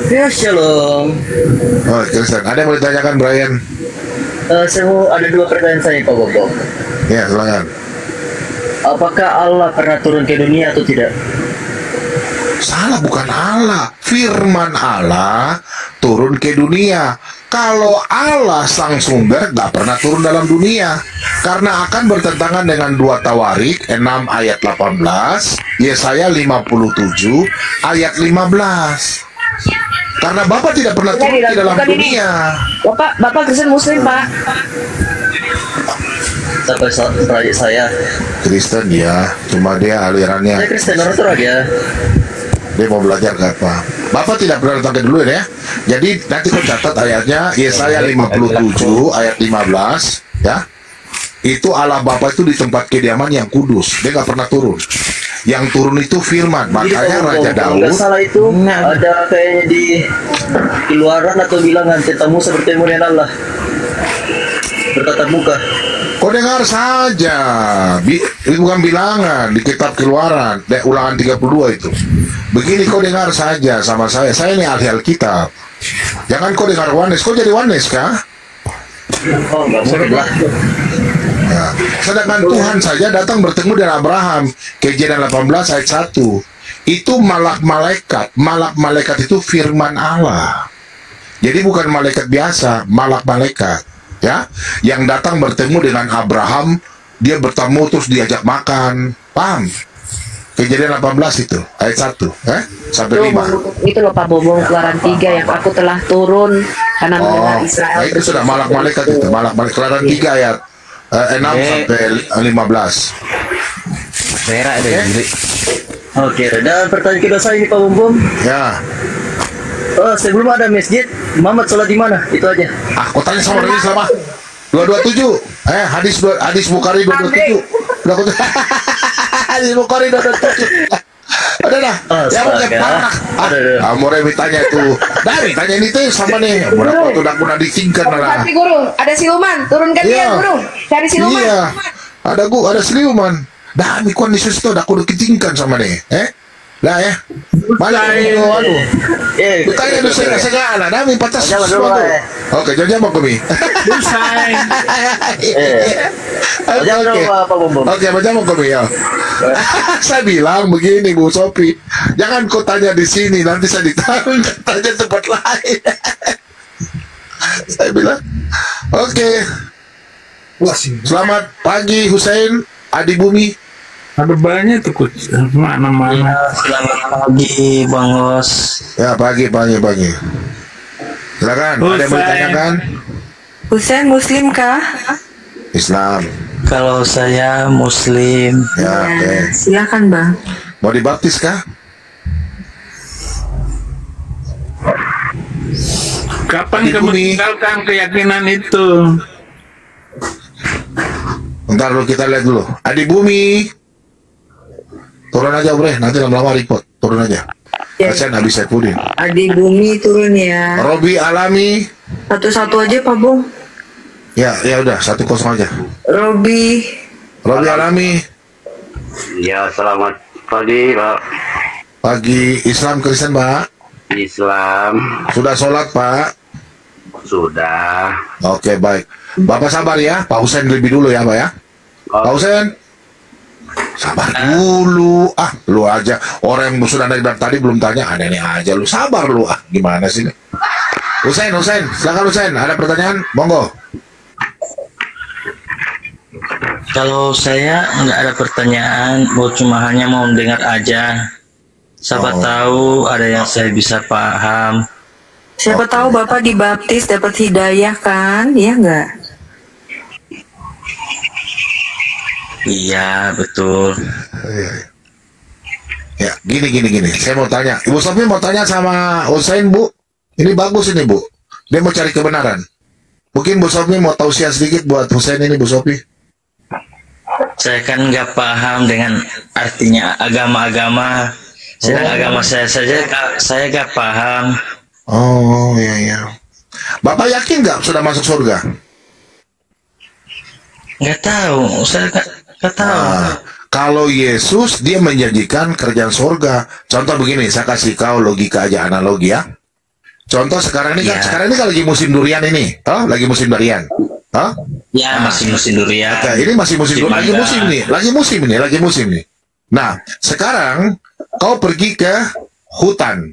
Ya, shalom. Oh, Kristen. Ada yang mau ditanyakan, Brian? Saya mau ada dua pertanyaan saya, Pak Bobo. Ya, silakan. Apakah Allah pernah turun ke dunia atau tidak? Salah, bukan Allah. Firman Allah turun ke dunia. Kalau Allah sang sumber nggak pernah turun dalam dunia, karena akan bertentangan dengan 2 Tawarik 6 ayat 18, Yesaya 57 ayat 15. Karena Bapak tidak pernah turun di dalam dunia. Bapak Kristen Muslim, Pak. Sampai saya. Kristen ya, cuma dia alirannya. Saya Kristen orang ya. Dia mau belajar ke apa? Bapak tidak pernah datang ke dulu ya. Jadi nanti kau catat ayatnya, Yesaya 57 ayat 15 ya. Itu Allah Bapa itu di tempat kediaman yang kudus. Dia nggak pernah turun. Yang turun itu firman. Makanya Raja Daud. Nggak salah itu ada kayaknya di Keluaran atau bilangan tentang Musa bertemu dengan Allah bertatap muka. Kau dengar saja. Itu bukan bilangan di kitab Keluaran, Ulangan 32 itu. Begini kau dengar saja sama saya. Saya ini ahli Alkitab. Jangan kau dengar Wanes. Kau jadi Wanes kah? Oh, nggak mungkin lah. Ya. Sedangkan Tuhan saja datang bertemu dengan Abraham. Kejadian 18 ayat 1. Itu malak-malaikat. Malak-malaikat itu firman Allah. Jadi bukan malaikat biasa, malak-malaikat. Ya, yang datang bertemu dengan Abraham, dia bertemu terus diajak makan. Paham? Kejadian 18 itu, ayat 1 sampai 5. Itu loh Pak Bobo, Keluaran 3 yang aku telah turun karena mendengar Israel. Nah, itu sudah malak-malaikat itu, malak-malaikat. Keluaran 3 ayat 6 sampai 15. Merah ada gini. Oke, dan pertanyaan kedua saya ini Pak Bom. Ya. Sebelum ada masjid, Muhammad sholat di mana? Itu aja. Aku tanya sama Nabi selama 227. Hadis Bukhari 227. Hadis Bukhari 227. Udah dah. Ya mau parah. Mau Remi tanya itu. Dari tanya ini tuh sama nih. Berapa tuh udah pernah ditingkan lah. Tapi guru, ada siluman, turunkan dia guru. Cari siluman. Iya. Ada siluman. Dan ikon di situ udah aku ditingkan sama nih. Lah ya. Mana aduh. Tanya dulu segala. Nami patas sesuatu. Oke, jangan mau kami. Busai. Oke, macam mau kami ya. Saya bilang begini Bu Sopi, jangan kau tanya di sini, nanti saya ditaruh tanya tempat lain. Saya bilang, oke. Selamat pagi Hussein, Adi Bumi. Ada banyak tuh coach. Mana-mana. Selamat pagi Bang Os. Ya pagi. Silakan. Ada yang mau ditanyakan? Hussein Muslim kah? Islam. Kalau saya Muslim. Ya, oke. Silakan Bang. Mau dibaptis kah? Kapan Adi kamu Bumi. tinggalkan keyakinan itu? Bentar dulu kita lihat dulu. Adi Bumi. Turun aja Bre, nanti lama-lama report. Turun aja. Ya. Kasihan habis Saipudin. Adi Bumi turun ya. Robi Alami. Satu-satu aja Pak Bung. Ya udah 1-0 aja. Robi. Robi Alami. Ya, selamat pagi, Pak. Pagi. Islam Kristen Pak. Islam Sudah sholat Pak. sudah. Oke baik. Bapak sabar ya. Pak Husen lebih dulu ya Pak ya. Pak Husen. Sabar dulu. Lu aja. Orang yang sudah dari tadi belum tanya. Aneh-aneh aja lu. Sabar lu. Gimana sih ini? Husen. Silakan Husen. Ada pertanyaan? Monggo. Kalau saya nggak ada pertanyaan, cuma hanya mau mendengar aja. Siapa tahu ada yang saya bisa paham. Siapa tahu Bapak dibaptis dapat hidayah kan? Iya nggak? Iya, betul. Ya, gini. Saya mau tanya. Ibu Sofi mau tanya sama Husain, Bu. Ini bagus ini, Bu. Dia mau cari kebenaran. Mungkin Bu Sofi mau tausiah sedikit buat Husain ini, Bu Sofi. Saya kan nggak paham dengan artinya agama-agama. Sedang agama saya saja, saya nggak paham. Oh, iya. Bapak yakin nggak sudah masuk surga? Nggak tahu, saya nggak tahu. Kalau Yesus dia menjanjikan kerjaan surga. Contoh begini, saya kasih kau logika aja, analogi ya. Contoh sekarang ini kan, Ya. sekarang ini kan lagi musim durian ini, toh? Lagi musim durian, toh? Ya, masih musim durian. Oke, ini masih musim durian, lagi mangga. musim nih, lagi musim nih. Nah, sekarang kau pergi ke hutan,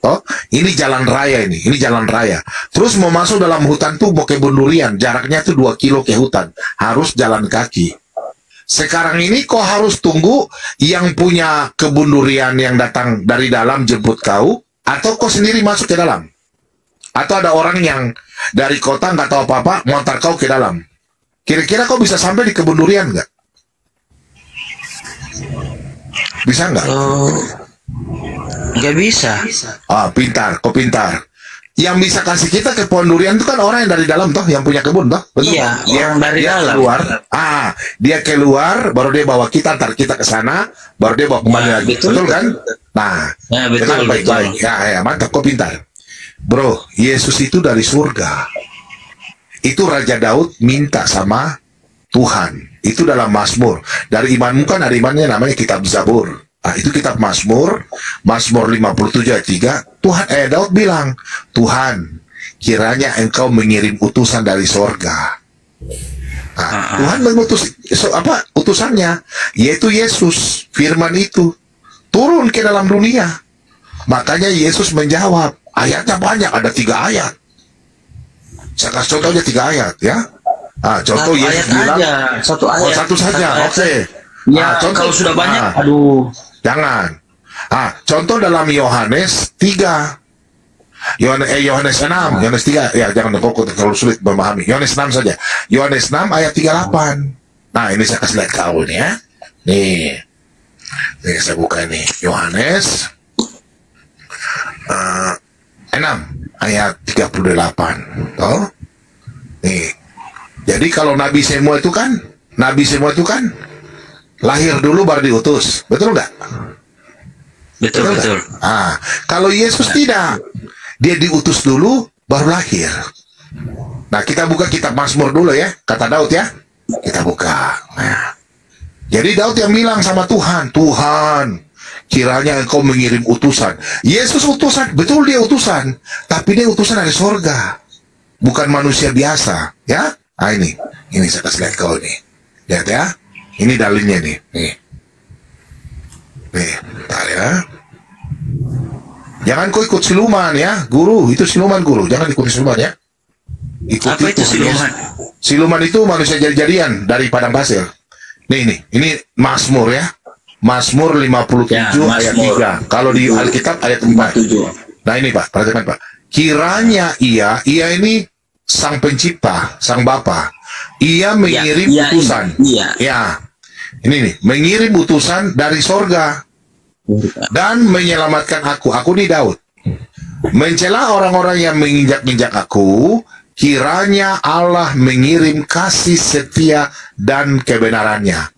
toh? Ini jalan raya ini jalan raya. Terus mau masuk dalam hutan tuh mau kebun durian, jaraknya tuh 2 kilo ke hutan, harus jalan kaki. Sekarang ini kau harus tunggu yang punya kebun durian yang datang dari dalam jemput kau, atau kau sendiri masuk ke dalam. Atau ada orang yang dari kota nggak tahu apa-apa, montar kau ke dalam. Kira-kira kau bisa sampai di kebun durian nggak? Bisa nggak? Oh, nggak bisa. Ah, pintar, kau pintar. Yang bisa kasih kita ke pohon durian itu kan orang yang dari dalam toh, yang punya kebun toh, betul? Iya, nggak? orang dari Dia dalam. keluar. Dia keluar, baru dia bawa kita, antar kita ke sana, baru dia bawa kembali Nah, lagi, betul. betul kan? Nah, Ya, betul, dengar baik-baik. betul. Ya, mantap, kau pintar. Bro, Yesus itu dari surga. Itu Raja Daud minta sama Tuhan. Itu dalam Mazmur. Dari imanmu kan ada imannya namanya kitab Zabur. Nah, itu kitab Mazmur, Mazmur 57 ayat 3. Daud bilang, Tuhan, kiranya engkau mengirim utusan dari sorga. Nah, Tuhan mengutus utusannya, yaitu Yesus, firman itu turun ke dalam dunia. Makanya Yesus menjawab, ayatnya banyak, ada 3 ayat. Saya kasih contoh aja 3 ayat ya. Contoh Satu Yesus ayat bilang, aja, satu ayat. oh satu saja, Satu ayat. oke. Ya, Contoh, kalau sudah banyak, ah, aduh. jangan. Contoh dalam Yohanes 3. Yohanes 6, Yohanes 3, ya jangan pokok terlalu sulit memahami. Yohanes 6 saja. Yohanes 6 ayat 38. Nah, ini saya kasih lihat kau nih ya. Nih saya buka ini. Yohanes 6 ayat 38. Toh? Nih. Jadi kalau Nabi semua itu kan lahir dulu baru diutus. Betul nggak? Betul, nggak? betul. Kalau Yesus tidak, dia diutus dulu baru lahir. Nah, kita buka kitab Mazmur dulu ya, kata Daud ya. Kita buka. Nah, jadi Daud yang bilang sama Tuhan, Tuhan, kiranya engkau mengirim utusan. Yesus utusan, betul dia utusan, tapi dia utusan dari sorga, bukan manusia biasa, ya. Ini saya kasih lihat kau nih, lihat ya. Ini dalilnya nih. Bentar ya. Jangan kau ikut siluman ya, guru. Itu siluman guru. Jangan ikuti siluman ya. Apa itu siluman? Siluman itu manusia jadi-jadian dari padang pasir. Ini Mazmur ya. Mazmur 57 Ya, ayat Mazmur. 3. Kalau di Alkitab ayat 4. 57. Nah ini Pak, perhatikan Pak. Kiranya ia ini sang pencipta, sang Bapa. Ia mengirim Iya, utusan. iya. Ya. Ini nih, mengirim utusan dari sorga dan menyelamatkan aku. Aku nih Daud. Mencela orang-orang yang menginjak-injak aku, kiranya Allah mengirim kasih setia dan kebenarannya.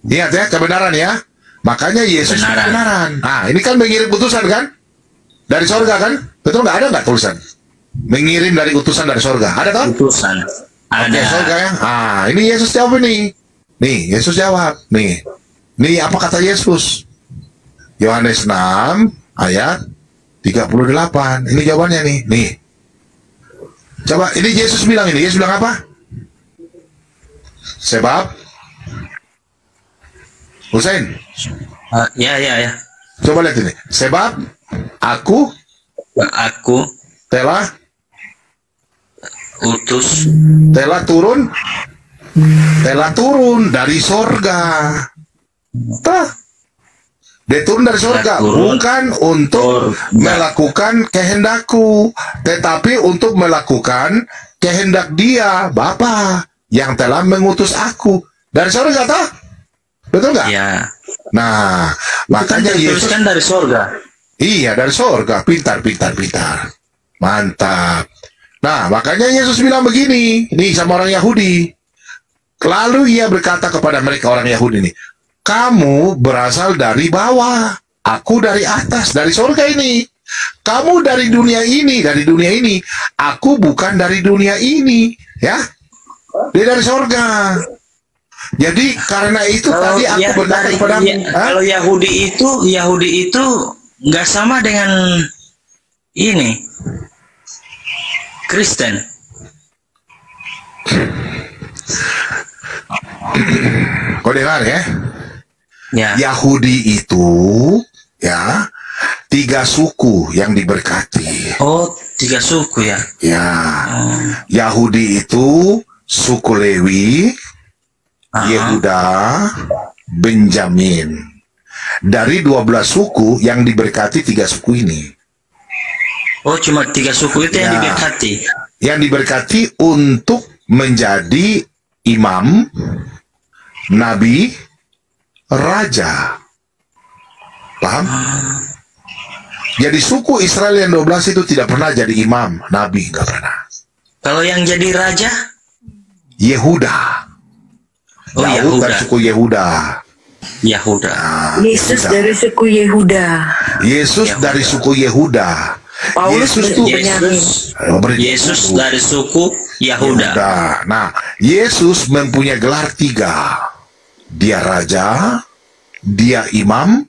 Ingat ya, kebenaran ya. Makanya Yesus kebenaran. Nah, ini kan mengirim utusan kan? Dari sorga kan? Betul nggak? Ada nggak tulisan? Mengirim dari utusan dari sorga. Ada toh? Utusan. Oke, Ada. sorga ya. Ini Yesus jawab ini. Nih, Yesus jawab. Nih apa kata Yesus? Yohanes 6 ayat 38. Ini jawabannya nih. Nih. Coba, ini Yesus bilang ini. Yesus bilang apa? Sebab Husain, Ya. coba lihat ini. Sebab aku telah turun dari sorga. Dia turun dari sorga, bukan untuk melakukan kehendakku, tetapi untuk melakukan kehendak Dia, Bapa, yang telah mengutus aku. Dari sorga, toh? Betul nggak? Ya. Nah, makanya Yesus kan dari sorga. iya dari sorga. Pintar. Mantap. Nah, makanya Yesus bilang begini, nih sama orang Yahudi. Lalu ia berkata kepada mereka orang Yahudi ini, kamu berasal dari bawah, aku dari atas, dari sorga ini. Kamu dari dunia ini, aku bukan dari dunia ini, ya. Dia dari sorga. Jadi karena itu Kalau tadi aku berkata kepada kalau Yahudi itu nggak sama dengan ini Kristen. kau dengar ya? Ya. Yahudi itu ya 3 suku yang diberkati. Oh, 3 suku ya. Ya, Yahudi itu suku Lewi, Yehuda, Benjamin. Dari 12 suku yang diberkati 3 suku ini. Oh, cuma 3 suku itu yang Ya. diberkati. Yang diberkati untuk menjadi imam, nabi, raja. Paham? Jadi suku Israel yang 12 itu tidak pernah jadi imam, nabi, nggak pernah. Kalau yang jadi raja? Yehuda. Oh, Daud dari Yehuda. suku Yehuda. Yahuda. Yesus Yehuda. dari suku Yehuda. Yesus Yehuda. dari suku Yehuda. Paulus Yesus tuh Benyamin. Yesus dari suku Yahuda. Nah, Yesus mempunyai gelar 3. Dia raja, dia imam,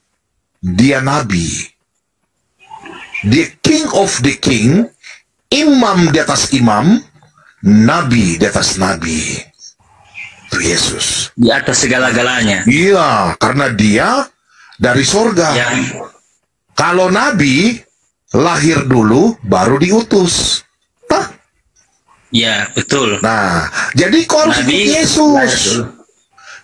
dia nabi. Dia king of the king, imam di atas imam, nabi di atas nabi. Itu Yesus. Di atas segala-galanya. Iya, karena dia dari sorga. Ya. Kalau nabi lahir dulu baru diutus. Hah? Ya, betul. Nah, jadi kau harus ikut Yesus.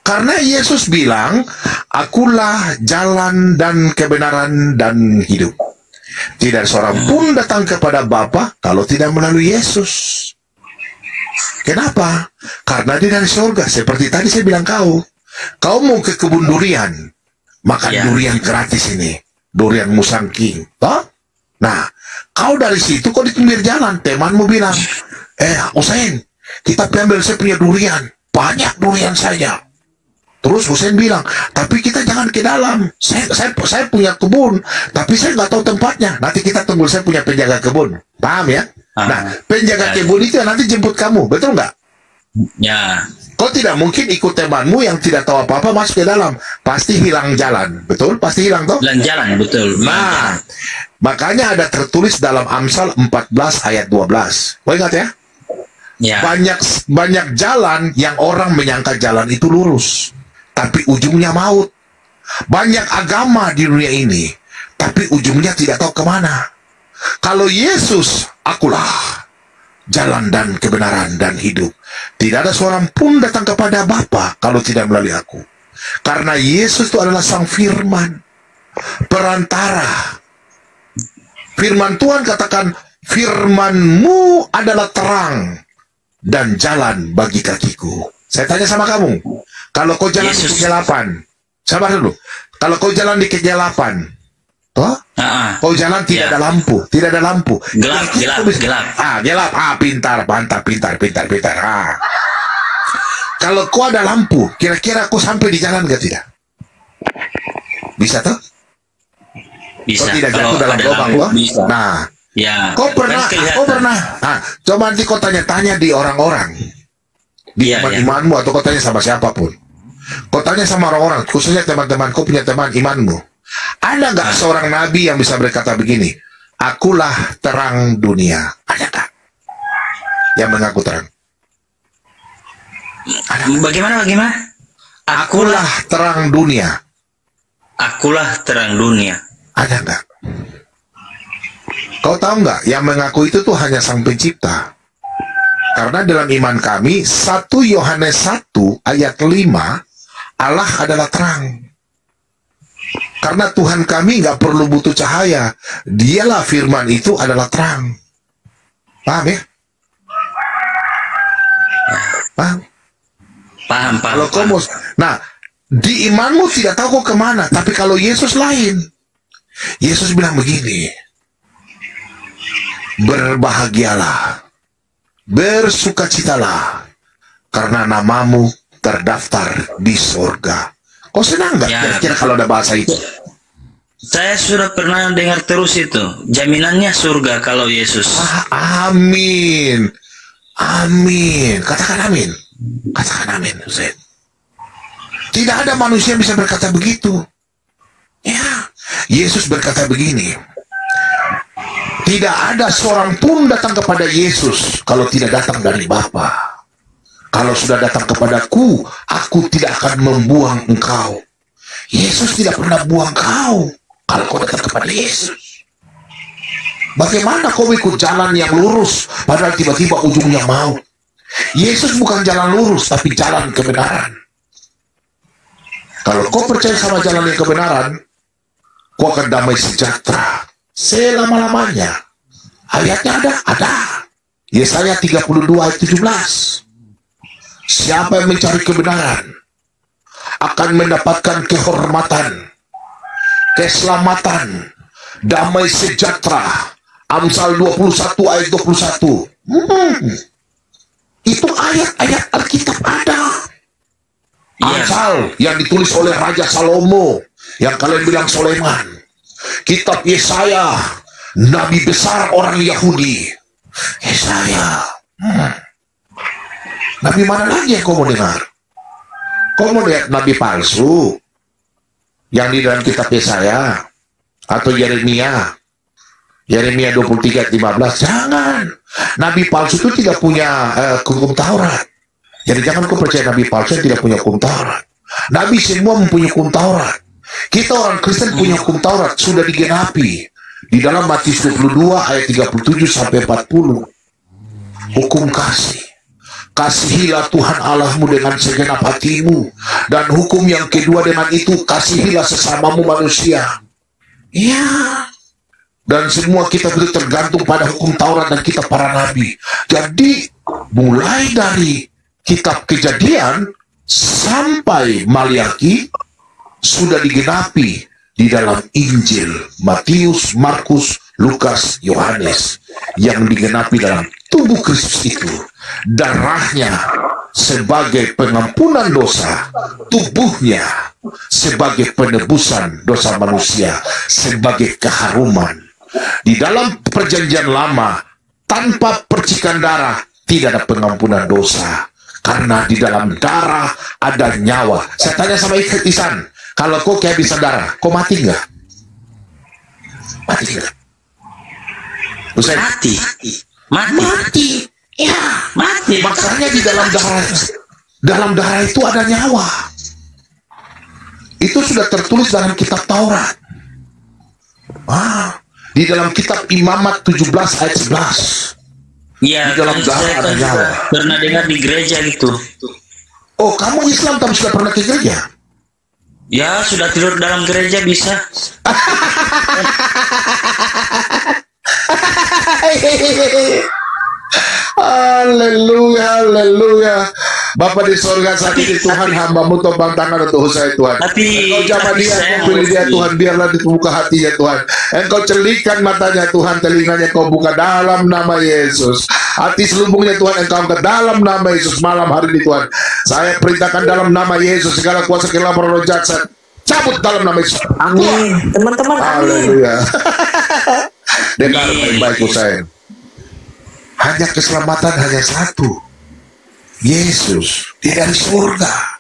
Karena Yesus bilang, akulah jalan dan kebenaran dan hidup. Tidak seorang pun datang kepada Bapa kalau tidak melalui Yesus. Kenapa? Karena dia dari surga. Seperti tadi saya bilang kau mau ke kebun durian, makan Ya. durian gratis ini, durian Musang King. Toh? Nah, kau dari situ, kau di pinggir jalan, temanmu bilang, Husain, kita ambil saya punya durian, banyak durian saja. Terus Husain bilang, tapi kita jangan ke dalam. Saya punya kebun, tapi saya nggak tahu tempatnya. Nanti kita tunggu saya punya penjaga kebun. Paham ya? Nah, penjaga Ya. kebun itu yang nanti jemput kamu, betul nggak? Ya. Kau tidak mungkin ikut temanmu yang tidak tahu apa-apa masuk ke dalam. Pasti hilang jalan, betul? Pasti hilang toh? Dan jalan, betul. Nah, makanya ada tertulis dalam Amsal 14 ayat 12. Kau ingat ya? Ya. Banyak jalan yang orang menyangka jalan itu lurus, tapi ujungnya maut. Banyak agama di dunia ini, tapi ujungnya tidak tahu kemana. Kalau Yesus, akulah jalan dan kebenaran dan hidup. Tidak ada seorang pun datang kepada Bapa kalau tidak melalui aku. Karena Yesus itu adalah sang firman, perantara. Firman Tuhan katakan, firman-Mu adalah terang dan jalan bagi kakiku. Saya tanya sama kamu, kalau kau jalan di kegelapan, sabar dulu. Kalau kau jalan di kegelapan, toh? Kau jalan tidak ada lampu, tidak ada lampu. Gelap. Gelap. Pintar, mantap, pintar. Kalau kau ada lampu, kira-kira kau sampai di jalan gak tidak? Bisa toh? Bisa. Kau tidak Kalau jatuh dalam ada lubang, lampu, toh? bisa. Nah, Ya. kau pernah, coba nanti kau tanya-tanya di orang-orang, di Iya, teman iya. imanmu, atau kau tanya sama siapapun. Kau tanya sama orang-orang, khususnya teman-teman, kau punya teman imanmu. Ada nggak seorang nabi yang bisa berkata begini, akulah terang dunia? Ada nggak yang mengaku terang? Bagaimana? Akulah terang dunia. Akulah terang dunia. Ada nggak? Kau tahu nggak, yang mengaku itu tuh hanya Sang Pencipta. Karena dalam iman kami, 1 Yohanes 1 ayat 5, Allah adalah terang. Karena Tuhan kami nggak perlu butuh cahaya. Dialah firman itu adalah terang. Paham ya? Paham? Paham. Kalau kau mau, nah, di imanmu tidak tahu kau kemana. Tapi kalau Yesus lain. Yesus bilang begini, berbahagialah, bersukacitalah, karena namamu terdaftar di surga. Kau senang nggak Ya, kira-kira kalau ada bahasa itu? Saya sudah pernah dengar terus itu. Jaminannya surga kalau Yesus. Amin. Amin. Katakan amin. Katakan amin, Ustaz. Tidak ada manusia yang bisa berkata begitu. Ya, Yesus berkata begini, tidak ada seorang pun datang kepada Yesus kalau tidak datang dari Bapa. Kalau sudah datang kepadaku, aku tidak akan membuang engkau. Yesus tidak pernah buang kau kalau kau datang kepada Yesus. Bagaimana kau ikut jalan yang lurus padahal tiba-tiba ujungnya maut? Yesus bukan jalan lurus tapi jalan kebenaran. Kalau kau percaya sama jalan yang kebenaran, kau akan damai sejahtera selama-lamanya. Ayatnya ada. Yesaya 32 ayat 17. Siapa yang mencari kebenaran akan mendapatkan kehormatan, keselamatan, damai sejahtera. Amsal 21 ayat 21. Itu ayat-ayat Alkitab ada. Amsal yang ditulis oleh Raja Salomo, yang kalian bilang Soleman. Kitab Yesaya, nabi besar orang Yahudi. Yesaya. Nabi mana lagi yang kau mau dengar? Kau mau lihat nabi palsu yang di dalam kitab Yesaya atau Yeremia? Yeremia 23 ayat 15. Jangan. Nabi palsu itu tidak punya hukum Taurat. Jadi jangan kau percaya nabi palsu yang tidak punya hukum Taurat. Nabi semua mempunyai hukum Taurat. Kita orang Kristen punya hukum Taurat, sudah digenapi di dalam Matius 22 ayat 37 sampai 40. Hukum kasih. Kasihilah Tuhan Allahmu dengan segenap hatimu. Dan hukum yang kedua dengan itu, kasihilah sesamamu manusia. Iya. Dan semua kitab itu tergantung pada hukum Taurat dan kitab para nabi. Jadi mulai dari kitab Kejadian sampai Maliaki sudah digenapi di dalam Injil Matius, Markus, Lukas, Yohanes, yang digenapi dalam tubuh Kristus itu. Darahnya sebagai pengampunan dosa, tubuhnya sebagai penebusan dosa manusia, sebagai keharuman. Di dalam perjanjian lama, tanpa percikan darah tidak ada pengampunan dosa, karena di dalam darah ada nyawa. Saya tanya sama Ihsan, kalau kau kehabisan darah, kau mati nggak? Mati nggak? Mati. Ya, mati. Makanya di dalam darah itu ada nyawa. Itu sudah tertulis dalam kitab Taurat. Di dalam kitab Imamat 17 ayat 11. Ya, di dalam darah ada nyawa. Pernah dengar di gereja gitu. Oh, kamu Islam tapi sudah pernah ke gereja? Ya, sudah tidur dalam gereja bisa. Haleluya, haleluya. Bapa di sorga, saat ini Tuhan, hamba-Mu topang tangan untuk usaha Tuhan. Engkau jamah dia, Engkau pilih dia Tuhan, biarlah dibuka hatinya Tuhan. Engkau celikan matanya Tuhan, telinganya Kau buka dalam nama Yesus. Hati selubungnya Tuhan Engkau angkat dalam nama Yesus malam hari ini Tuhan. Saya perintahkan dalam nama Yesus segala kuasa kelaparan roh jahat cabut dalam nama Yesus. Amin. Teman-teman, amin. Haleluya. Dengar baik-baik usaha. Hanya keselamatan hanya satu, Yesus dari surga.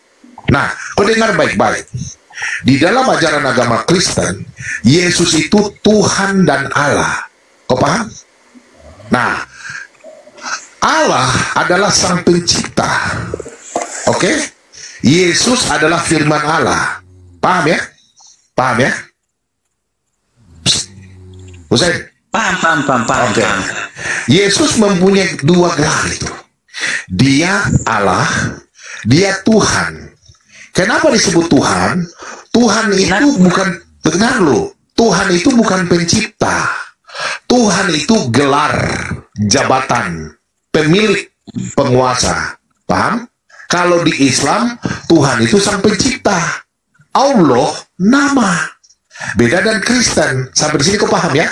Nah, kau dengar baik-baik. Di dalam ajaran agama Kristen, Yesus itu Tuhan dan Allah. Kau paham? Nah, Allah adalah sang pencipta. Oke? Yesus adalah firman Allah. Paham ya? Paham ya? Hussein? Paham. Okay. Yesus mempunyai dua gelar itu. Dia Allah, dia Tuhan. Kenapa disebut Tuhan? Tuhan itu bukan, benar loh, Tuhan itu bukan pencipta. Tuhan itu gelar, jabatan, pemilik, penguasa. Paham? Kalau di Islam, Tuhan itu sang pencipta. Allah nama. Beda dan Kristen. Sampai di sini kau paham ya?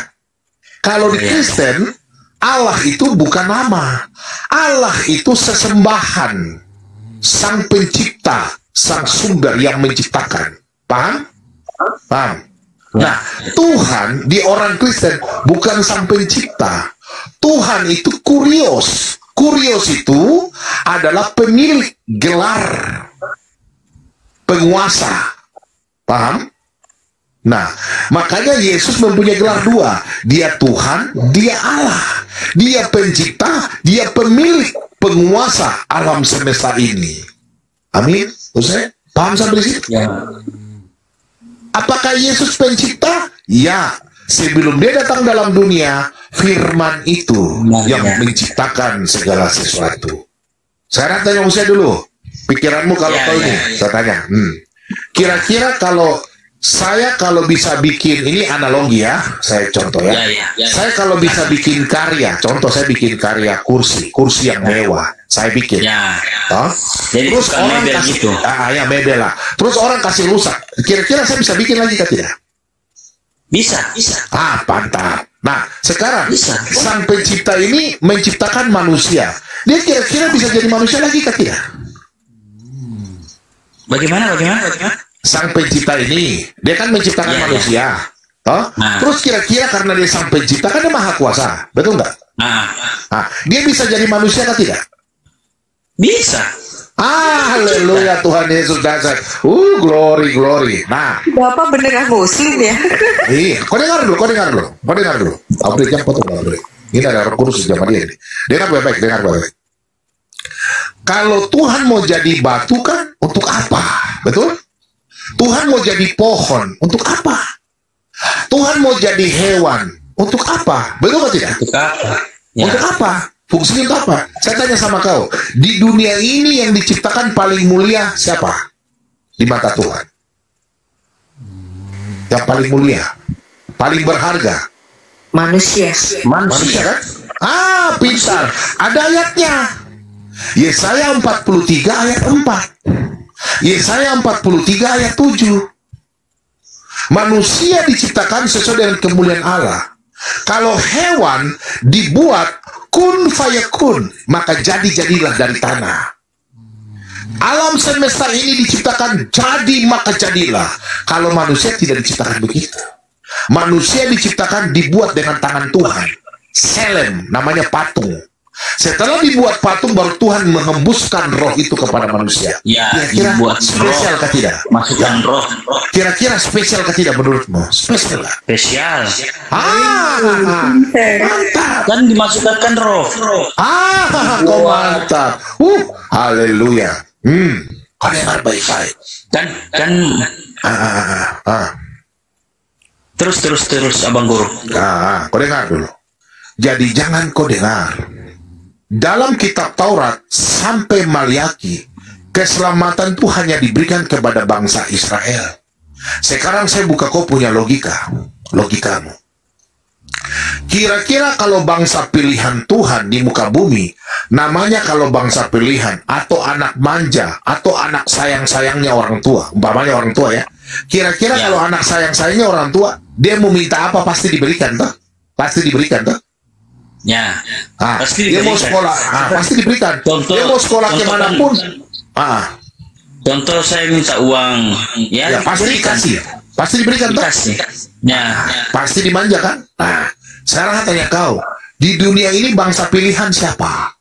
Kalau di Kristen, Allah itu bukan nama. Allah itu sesembahan. Sang pencipta, sang sumber yang menciptakan. Paham? Paham? Nah, Tuhan di orang Kristen bukan sang pencipta. Tuhan itu kurios. Kurios itu adalah pemilik gelar. penguasa. Paham? Nah, makanya Yesus mempunyai gelar dua. Dia Tuhan, dia Allah. Dia pencipta, dia pemilik, penguasa alam semesta ini. Amin. Ustaz, paham sampai di situ? Ya. Apakah Yesus pencipta? Ya. Sebelum dia datang dalam dunia, firman itu yang menciptakan segala sesuatu. Sekarang tanya Ustaz dulu. Pikiranmu kalau kau ini, saya tanya. Kira-kira kalau saya bisa bikin, ini analogi ya, saya contoh ya. Saya kalau bisa bikin karya, contoh saya bikin karya kursi yang mewah, saya bikin. Jadi Terus orang mebel kasih, gitu. ya mebel lah. Terus orang kasih rusak. Kira-kira saya bisa bikin lagi kan tidak? Bisa. Mantap. Nah, sekarang Bisa. sang pencipta ini menciptakan manusia. Dia kira-kira bisa jadi manusia lagi kan tidak? Bagaimana? Sang pencipta ini, dia kan menciptakan Ya. manusia. Toh? Nah. Terus kira-kira karena dia sang pencipta, kan dia maha kuasa. Betul nggak? Nah, Dia bisa jadi manusia kan tidak? bisa. Haleluya, Tuhan Yesus dasar. Glory. Nah, Bapak beneran muslim ya? iya. Kau dengar dulu. Aku berikan foto dulu. Ini ada Roh Kudus zaman dia ini. Dengar baik-baik. Kalau Tuhan mau jadi batu kan, untuk apa? Betul? Tuhan mau jadi pohon, untuk apa? Tuhan mau jadi hewan, untuk apa? Betul atau tidak? Untuk apa? Ya. Untuk apa? Fungsinya untuk apa? Saya tanya sama kau, di dunia ini yang diciptakan paling mulia siapa? Di mata Tuhan. Yang paling mulia, paling berharga. Manusia. Manusia kan? Pintar. Ada ayatnya. Yesaya 43 ayat 4. Yesaya 43 ayat 7. Manusia diciptakan sesuai dengan kemuliaan Allah. Kalau hewan dibuat kun fayakun, maka jadilah dari tanah. Alam semesta ini diciptakan jadi maka jadilah. Kalau manusia tidak diciptakan begitu. Manusia diciptakan dibuat dengan tangan Tuhan. Selem, namanya patung. Setelah dibuat patung, baru Tuhan mengembuskan roh itu kepada manusia. Ya, Kira-kira dibuat spesial roh. kah tidak? Masukkan roh. Kira-kira spesial kah tidak menurutmu? Spesial lah. Spesial. Mantap. Kan dimasukkan roh. Kau mantap. Haleluya. Kau dengar baik-baik. Kan terus Abang Guru. Kau dengar dulu. Jadi jangan kau dengar. Dalam kitab Taurat sampai Maliaki, keselamatan itu hanya diberikan kepada bangsa Israel. Sekarang saya buka kau punya logikamu. Kira-kira kalau bangsa pilihan Tuhan di muka bumi, namanya kalau bangsa pilihan atau anak manja atau anak sayang-sayangnya orang tua, umpamanya orang tua ya. Kira-kira kalau anak sayang-sayangnya orang tua, dia mau minta apa pasti diberikan toh? Pasti diberikan toh? Ya. Pasti Dia mau diberikan. sekolah, pasti diberikan. Dia mau sekolah kemanapun, contoh saya minta uang, ya pasti diberikan. dikasih, pasti diberikan toh? Dikasih. Ya. Pasti dimanja kan? Nah, sekarang saya tanya kau, di dunia ini bangsa pilihan siapa?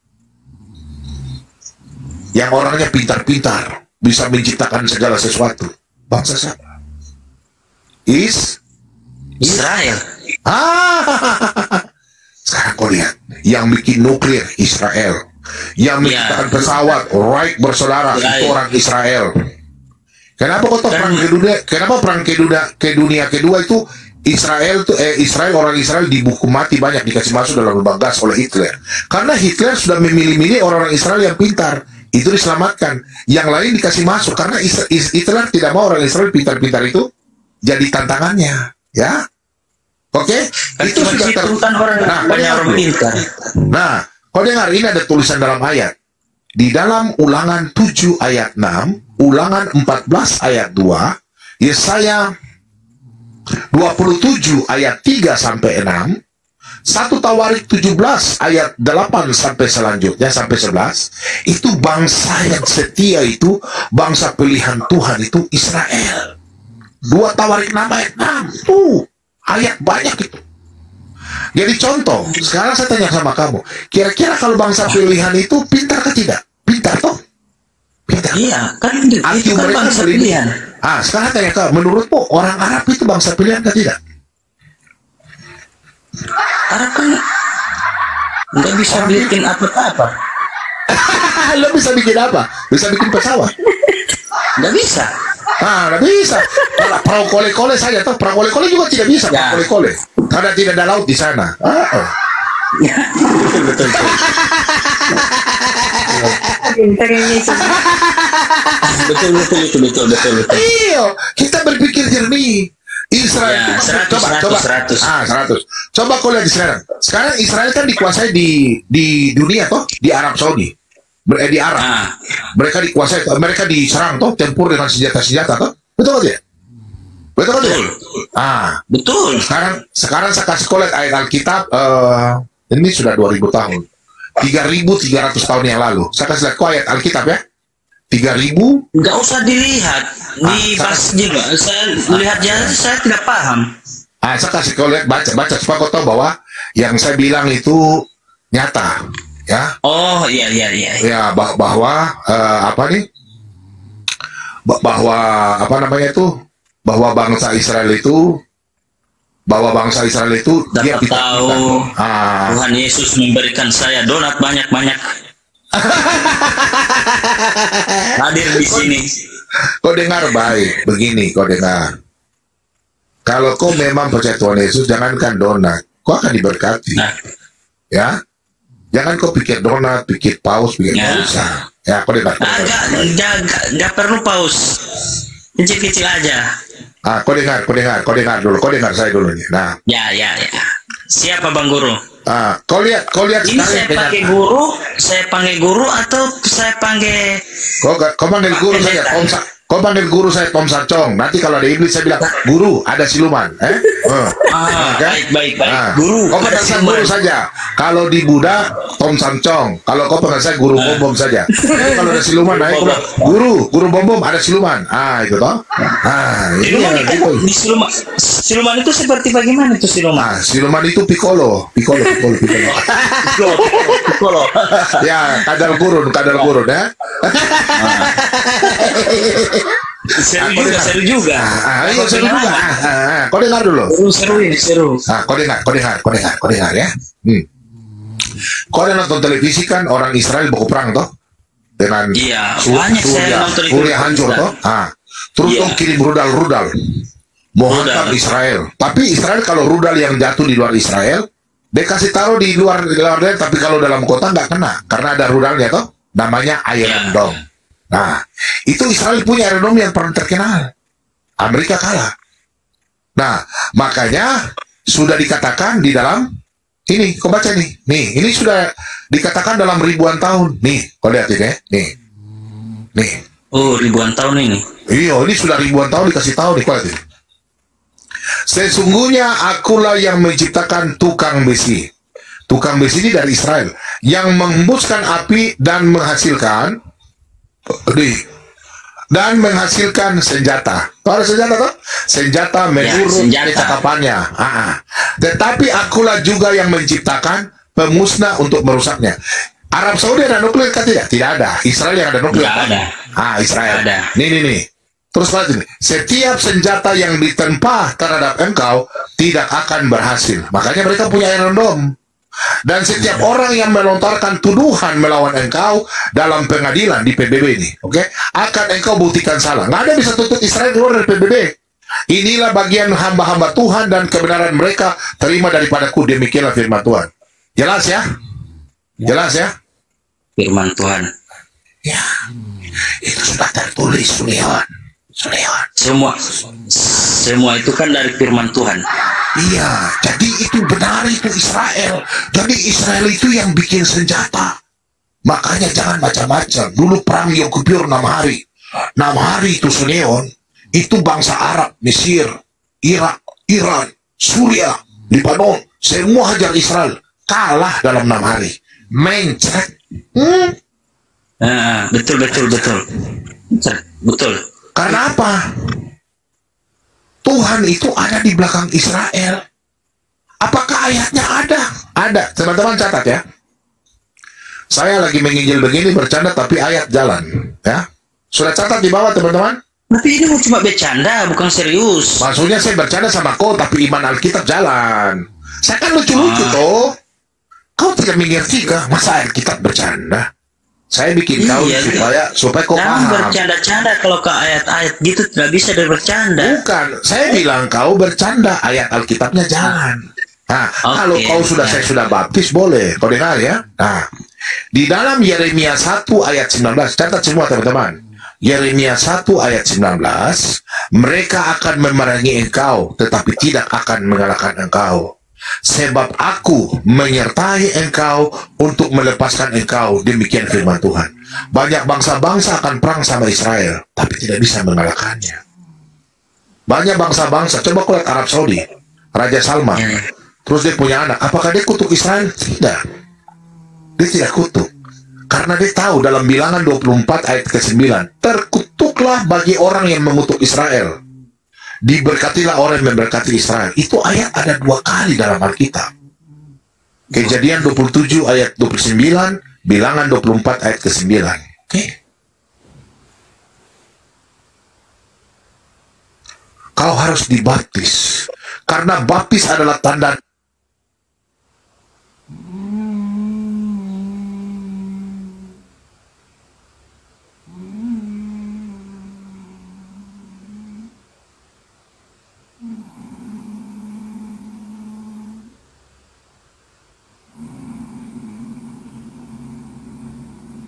Yang orangnya pintar-pintar, bisa menciptakan segala sesuatu. Bangsa siapa? Israel. Sekarang kau lihat, yang bikin nuklir Israel, yang menciptakan pesawat Wright bersaudara itu orang Israel. Kenapa kau tahu perang kedua? Kenapa perang ke dunia kedua itu Israel orang Israel dihukum mati banyak, dikasih masuk dalam lubang gas oleh Hitler. Karena Hitler sudah memilih-milih orang-orang Israel yang pintar, itu diselamatkan. Yang lain dikasih masuk karena Hitler tidak mau orang Israel pintar-pintar itu jadi tantangannya, ya. Oke, itu sudah orang pintar. Nah, kau dengar ini ada tulisan dalam ayat. Di dalam Ulangan 7 ayat 6, Ulangan 14 ayat 2, Yesaya 27 ayat 3 sampai 6, 1 Tawarik 17 ayat 8 sampai selanjutnya sampai 11, itu bangsa yang setia itu, bangsa pilihan Tuhan itu Israel. 2 Tawarik 6 ayat 6, tuh ayat banyak itu. Jadi contoh, sekarang saya tanya sama kamu, kira-kira kalau bangsa pilihan itu pintar ke tidak? Pintar toh? Tidak. Iya, kan Arti itu kan mereka bangsa melindungi. pilihan. Sekarang tanya kau, menurutmu orang Arab itu bangsa pilihan atau tidak? Arab kan nggak bisa bikin apa-apa. Lo bisa bikin apa? Bisa bikin pesawat? Nggak bisa. Nggak bisa. Perahu kole-kole saja, toh perahu kole-kole juga tidak bisa. Ya. Perahu kole-kole karena tidak ada laut di sana. Betul, betul, betul. Pintar ini sih. Betul, betul, betul, betul, betul, betul. Iya, kita berpikir jernih. Israel, Ya, 100, coba, 100. 100. Coba kau lihat sekarang. Sekarang Israel kan dikuasai di dunia toh, di Arab Saudi, di Arab. Mereka dikuasai, mereka diserang toh, tempur dengan senjata-senjata toh, betul kan ya? Betul kan ya? Betul. Sekarang saya kasih kau lihat ayat Alkitab. Ini sudah 2000 tahun, 3.300 tahun yang lalu. Saya kasih lihat kau ayat Alkitab ya. 3.000. Nggak usah dilihat di pas juga. Saya lihat aja, saya tidak paham. Saya kasih kau lihat, baca supaya kau tahu bahwa yang saya bilang itu nyata, ya. Oh iya. Ya, bahwa apa nih? Bahwa apa namanya itu? Bahwa bangsa Israel itu dia Dapat tahu Tuhan Yesus memberikan saya donat banyak-banyak. Hadir di sini. Kau dengar baik, begini kau dengar. Kalau kau memang percaya Tuhan Yesus, jangankan donat, kau akan diberkati. Ya, jangan kau pikir donat, pikir paus, pikir nggak usah. Ya, kau dengar. Nggak perlu paus, kecil-kecil aja. Kau dengar dulu, kau dengar saya dulu nih. Nah, ya. Siapa Bang Guru? Kau lihat Ini saya panggil guru atau saya panggil? Kau panggil guru saja, kau panggil guru saya Tom Sarcong. Nanti kalau ada iblis saya bilang, guru ada siluman. Baik. Guru. Kau panggil saya guru saja. Kalau di Buddha Tom Sarcong. Kalau kau panggil saya guru bom saja. Kalau ada siluman, kau bilang, guru bom ada siluman. Itu toh. Siluman itu seperti bagaimana itu siluman? Siluman itu Piccolo. Ya, kadal gurun ya. Seru juga. Seru juga. Kau dengar dulu. Seru. Kau dengar ya. Kau ada nonton televisi kan orang Israel baku perang toh dengan Suriah hancur toh. Terus toh kirim rudal mau hantam Israel. Tapi Israel kalau rudal yang jatuh di luar Israel, dia kasih taruh di luar, tapi kalau dalam kota nggak kena karena ada rudalnya toh. Namanya Iron Dome. Nah, itu Israel punya Iron Dome yang paling terkenal. Amerika kalah. Nah, makanya sudah dikatakan di dalam ini, kau baca nih. Nih, ini sudah dikatakan dalam ribuan tahun. Nih, kau lihat ini ya. Nih. Oh, ribuan tahun ini. Iya, ini sudah ribuan tahun dikasih tahu nih, kau lihat ini. Sesungguhnya akulah yang menciptakan tukang besi. Tukang besi ini dari Israel yang menghembuskan api dan menghasilkan senjata. Tahu ada senjata toh? Senjata menurut cakapannya. Tetapi akulah juga yang menciptakan pemusnah untuk merusaknya. Arab Saudi ada nuklir kan tidak? Tidak ada. Israel yang ada nuklir. Tidak ada. Israel. Ada. Nih. Terus lihat ini. Setiap senjata yang ditempah terhadap engkau tidak akan berhasil. Makanya mereka punya Iron Dome. Dan setiap orang yang melontarkan tuduhan melawan engkau dalam pengadilan di PBB ini, akan engkau buktikan salah. Nggak ada bisa tuntut Israel keluar dari PBB. Inilah bagian hamba-hamba Tuhan dan kebenaran mereka terima daripadaku. Demikianlah firman Tuhan. Jelas ya? Jelas ya? Firman Tuhan. Ya, itu sudah tertulis, Suleon. Semua itu kan dari firman Tuhan. Iya, jadi itu benar, itu Israel. Jadi Israel itu yang bikin senjata. Makanya jangan macam-macam. Dulu perang Yom Kippur 6 hari. 6 hari itu Suleon. Itu bangsa Arab, Mesir, Irak, Iran, Suriah, Lebanon. Semua hajar Israel. Kalah dalam 6 hari. Mencret. Betul. Karena apa? Tuhan itu ada di belakang Israel. Apakah ayatnya ada? Ada. Teman-teman catat ya. Saya lagi menginjil begini bercanda tapi ayat jalan. Ya. Sudah catat di bawah teman-teman? Tapi ini cuma bercanda, bukan serius. Maksudnya saya bercanda sama kau, tapi iman Alkitab jalan. Saya kan lucu-lucu toh. Kau tidak mengerti kah? Masa Alkitab bercanda? Saya bikin kau supaya kau jangan paham. Bercanda-canda kalau ke ayat-ayat gitu tidak bisa bercanda. Bukan, saya bilang kau bercanda, ayat Alkitabnya jalan. Nah, kalau kau saya sudah baptis boleh. Kau dengar ya? Nah, di dalam Yeremia 1 ayat 19, catat semua teman-teman. Yeremia 1 ayat 19, mereka akan memerangi engkau, tetapi tidak akan mengalahkan engkau. Sebab aku menyertai engkau untuk melepaskan engkau, demikian firman Tuhan. Banyak bangsa-bangsa akan perang sama Israel, tapi tidak bisa mengalahkannya. Banyak bangsa-bangsa, coba kau lihat Arab Saudi, Raja Salman, terus dia punya anak, apakah dia kutuk Israel? Tidak. Dia tidak kutuk. Karena dia tahu dalam Bilangan 24 ayat ke-9, terkutuklah bagi orang yang mengutuk Israel. Diberkatilah orang yang memberkati Israel. Itu ayat ada 2 kali dalam Alkitab. Kejadian 27 ayat 29, Bilangan 24 ayat ke-9. Oke. Kau harus dibaptis. Karena baptis adalah tanda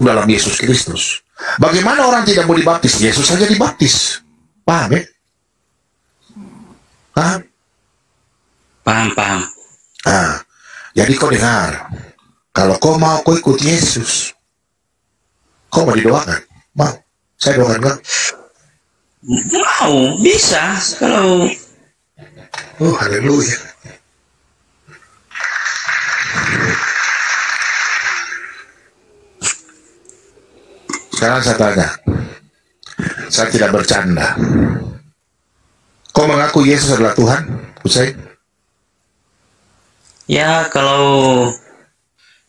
dalam Yesus Kristus. Bagaimana orang tidak mau dibaptis? Yesus saja dibaptis. Paham ya? Paham? Paham. Nah, jadi kau dengar. Kalau kau mau kau ikut Yesus, kau mau didoakan? Mau? Saya doakan kau? Mau, bisa. Kalau oh, haleluya. Sekarang saya tanya, saya tidak bercanda. Kau mengaku Yesus adalah Tuhan, Usain? ya, kalau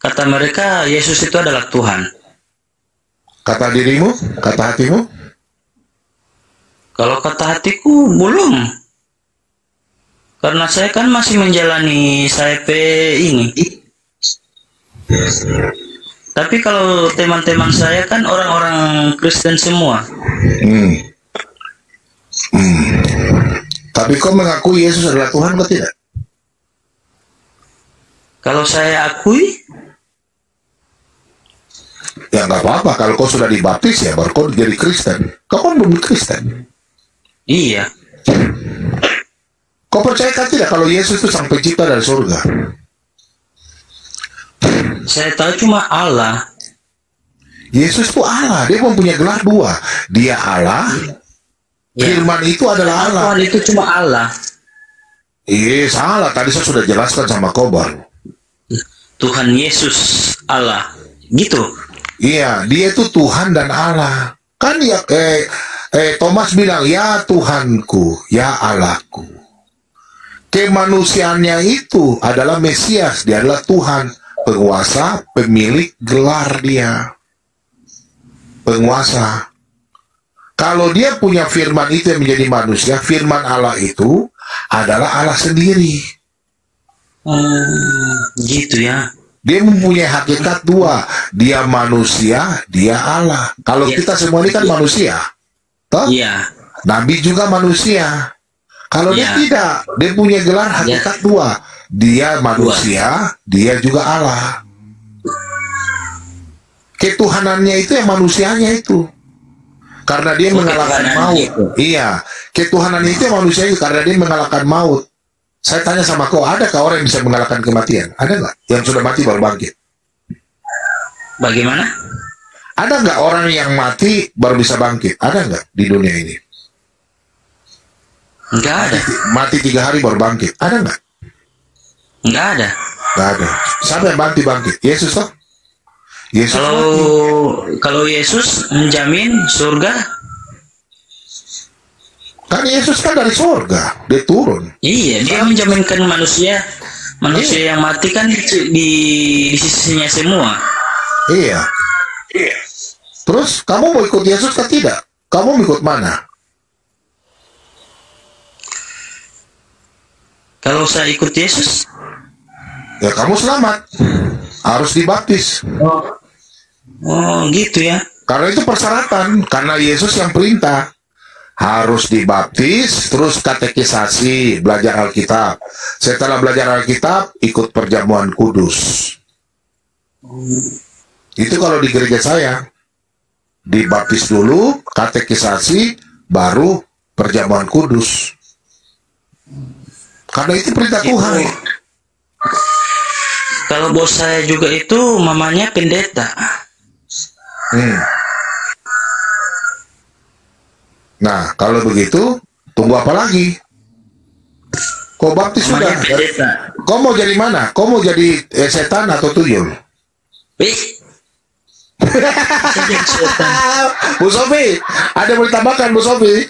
kata mereka Yesus itu adalah Tuhan. Kata dirimu, kata hatimu? Kalau kata hatiku belum. Karena saya kan masih menjalani SAP ini. Tapi kalau teman-teman saya kan orang-orang Kristen semua. Tapi kau mengaku Yesus adalah Tuhan atau tidak? Kalau saya akui, ya nggak apa-apa. Kalau kau sudah dibaptis ya baru kau jadi Kristen. Kau kan belum Kristen. iya. Kau percaya kan tidak kalau Yesus itu sang pencipta dari surga? Saya tahu cuma Allah. Yesus itu Allah. Dia mempunyai gelar 2. Dia Allah. Ya. Firman itu adalah Allah. Tuhan itu cuma Allah. Iya, salah. Tadi saya sudah jelaskan sama kau baru. Tuhan Yesus Allah. Gitu. Iya, dia itu Tuhan dan Allah. Kan ya, Thomas bilang, ya Tuhanku, ya Allahku. Kemanusiaannya itu adalah Mesias. Dia adalah Tuhan. Penguasa, pemilik gelar dia. Penguasa. Kalau dia punya firman itu yang menjadi manusia, firman Allah itu adalah Allah sendiri. Gitu ya. Dia mempunyai hakikat 2. Dia manusia, dia Allah. Kalau kita semua ini kan manusia. Toh? Iya. Nabi juga manusia. Kalau dia tidak, dia punya gelar hakikat 2. Dia manusia, dia juga Allah. Ketuhanannya itu yang manusianya itu. Karena dia mengalahkan maut. Iya, ketuhanannya itu yang manusianya karena dia mengalahkan maut. Saya tanya sama kau, adakah orang yang bisa mengalahkan kematian? Ada nggak? Yang sudah mati baru bangkit? Bagaimana? Ada nggak orang yang mati baru bisa bangkit? Ada nggak di dunia ini? Enggak ada. Mati 3 hari baru bangkit. Ada nggak? Enggak ada. Nggak ada. Siapa yang bangkit? Yesus toh? Yesus Kalau Yesus menjamin surga, kan Yesus kan dari surga, dia turun. iya, dia menjaminkan manusia yang mati kan di sisinya semua. Iya. Terus kamu mau ikut Yesus atau tidak? Kamu mau ikut mana? Kalau saya ikut Yesus, Ya kamu selamat. Harus dibaptis. oh gitu ya. Karena itu persyaratan. Karena Yesus yang perintah. Harus dibaptis, terus katekisasi, belajar Alkitab. Setelah belajar Alkitab, ikut perjamuan kudus. Itu kalau di gereja saya. Dibaptis dulu, katekisasi, baru perjamuan kudus. Karena itu perintah Tuhan. Kalau bos saya juga itu mamanya pendeta. Nah, kalau begitu, tunggu apa lagi? Kau baptis sudah? Mamanya pendeta. Kau mau jadi mana? Kau mau jadi setan atau tuyul? Wih. Saya jadi setan. Bu Sofi, ada yang mau ditambahkan Bu Sofi?